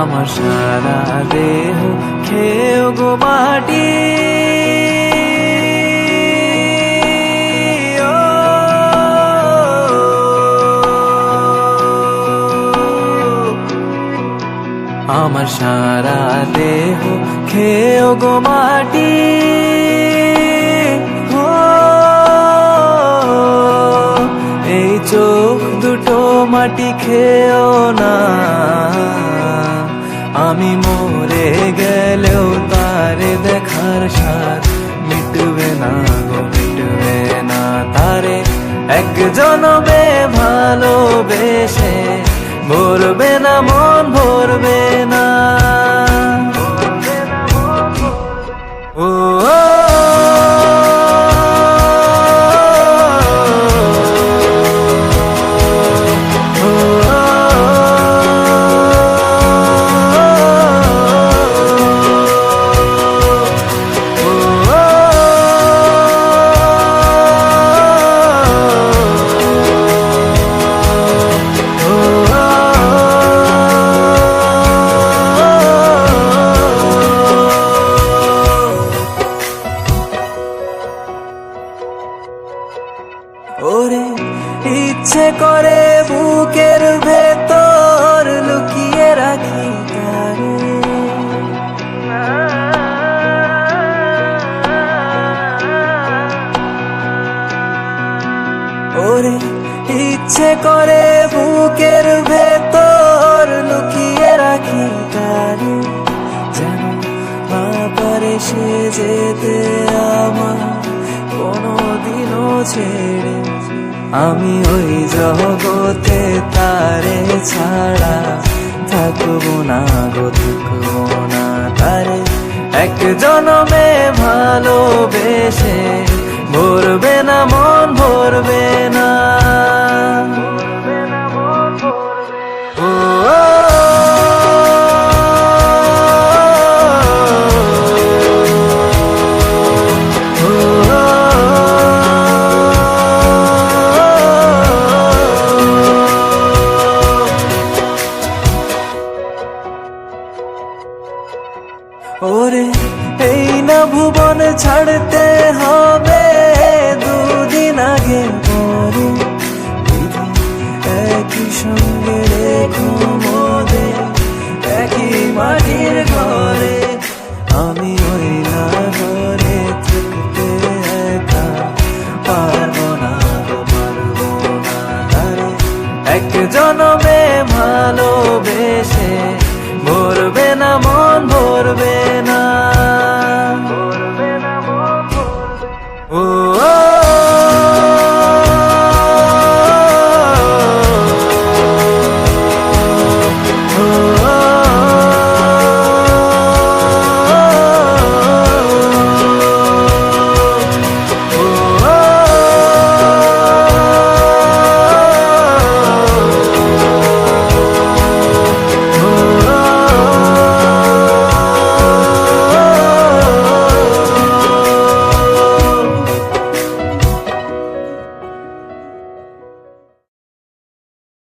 আমার সারা দেহ খেয়েও গো মাটি। আমার সারা দেহ খেয়েও গো মাটি। এই চোখ দুটো মাটি খেয়েও না, আমি মরে গেলেও তারে দেখার স্বাদ মিটবে না গো, মিটবে না। তারে এক জনমে ভালোবেসে ভরবে না মন, ভরবে না। ও ওরে ইচ্ছে করে বুকের ভেতর লুকিয়ে রাখি তারে, ওরে ইচ্ছে করে বুকের ভেতর লুকিয়ে রাখি তারে, যেন না পারে সে যেতে আমার কোনদিনও ছেড়ে। আমি ওই জগতে তারে ছাড়া থাকবো না গো, থাকবো না। তারে এক জনমে ভালোবেসে ভরবে না মন, ভরবে না। ওরে এই না ভুবন ছাড়তে হবে দুদিন আগে পরে, একই সঙ্গে রেখো মোদের একই মাটি।